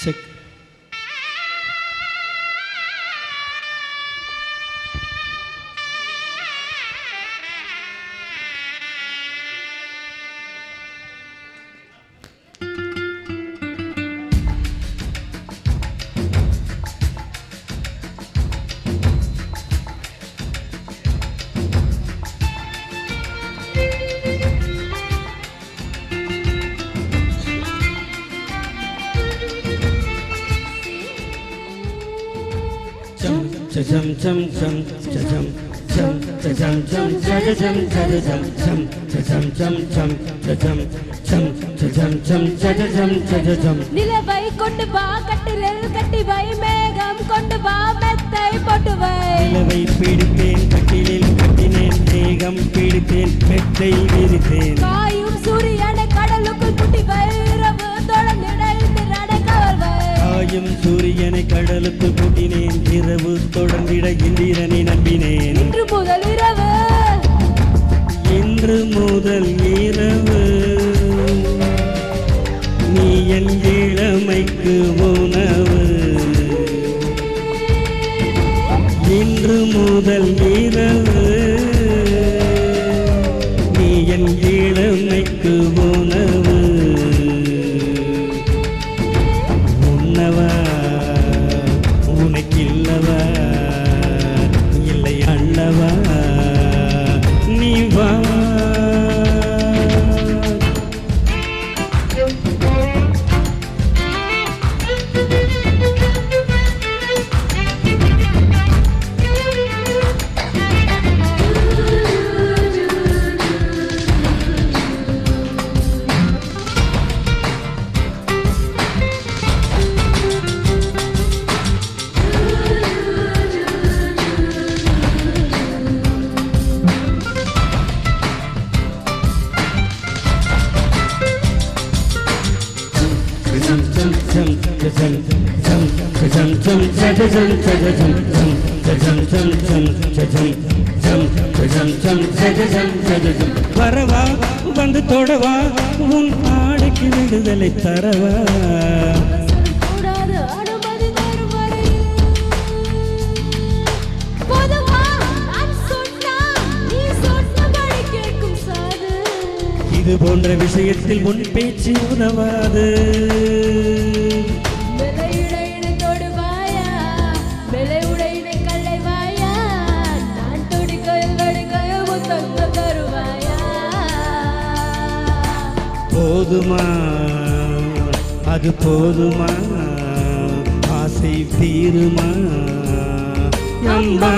Check. Chum chum chum chum chum chum chum chum நிலவை கொண்டு வா கட்டிலில் கட்டி வை மேகம் கொண்டு வா மெத்தை போட்டு வை நிலவை பிடித்தேன் கட்டிலில் கட்டினேன் மேகம் பிடித்தேன் மெத்தை விரித்தேன் காயும் சூரியனை கடலுக்குள் குட்டி வை இரவு தொடர்ந்திட இந்திரனை கவர் வை காயும் சூரியனை கடலுக்குள் கூட்டினேன் இரவு தொடர்ந்திட இந்திரனை நம்பினேன் இன்று முதல் இரவு இன்று முதல் இரவு நீ என் இளமைக்கு உணவு இன்று முதல் இரவு நீ என் இளமைக்கு உணவு உன்னவா உனக்கில்லவா இல்லை அல்லவா நீ வா வரவா வந்து தொடவா உன் ஆடைக்கு விடுதலை தரவா கூடாது அனுமதி தரும் வரையில் போதுமா நான் சொன்னா நீ சொன்னபடி கேட்கும் சாது இது போன்ற விஷயத்தில் உன் பேச்சு உதவாது போதுமா அது போதுமா ஆசை தீருமா அம்மா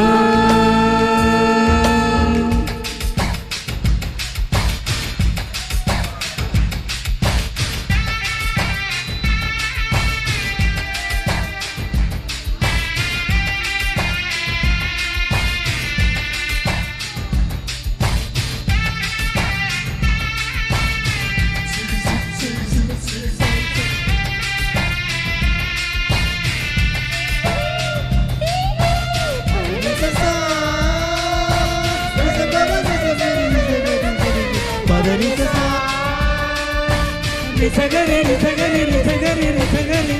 நிசகரி நிசகரி நிசகரி நிசகரி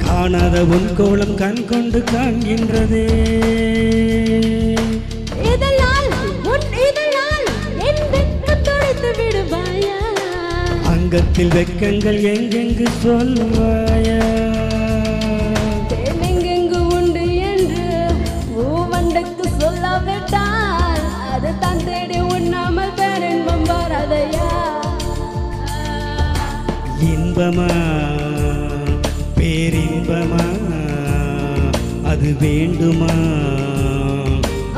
காணாத உன் கோலம் கண் கொண்டு காண்கின்றதே அங்கத்தில் வெக்கங்கள் எங்கெங்கு சொல்வாயா எங்கெங்கு உண்டு என்று வண்டுக்கு சொல்லாவிட்டால் அது தான் தேடி உண்ணாமல் பேரின்பம் வராதையா இன்பமா பேரின்பமா அது வேண்டுமா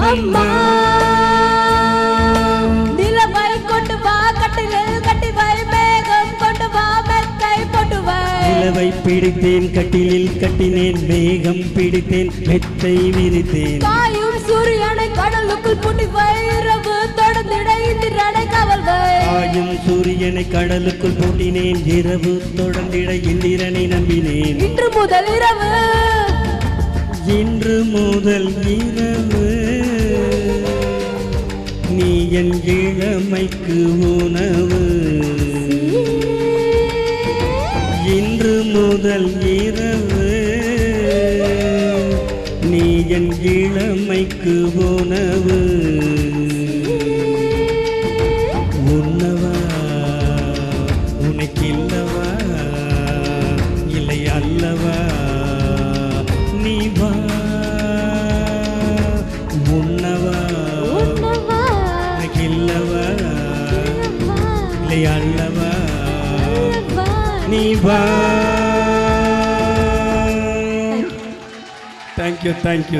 அம்மா நிலவை கொண்டு வா கட்டிலில் கட்டி வை மேகம் கொண்டு வா மெத்தை போட்டு வை நிலவை பிடித்தேன் கட்டிலில் கட்டினேன் மேகம் பிடித்தேன் மெத்தை விரித்தேன் காயும் சூரியனை கடலுக்குள் பூட்டி வைரவு தொடர்ந்திட இந்திரனை காவல் வை காயும் சூரியனை கடலுக்குள் பூட்டினேன் இரவு தொடர்ந்திட இந்திரனை நம்பினேன் இன்று முதல் இரவு இன்று முதல் இரவு நீ என் இளமைக்கு உணவு இன்று முதல் இரவு நீ என் இளமைக்கு உணவு உண்ணவா உனக்கில்லவா இல்லை அல்லவா நீ வா உண்ணவா உன்னவா உனக்கில்லவா இல்லை அல்லவா அல்லவா நீ வா தேங்க்யூ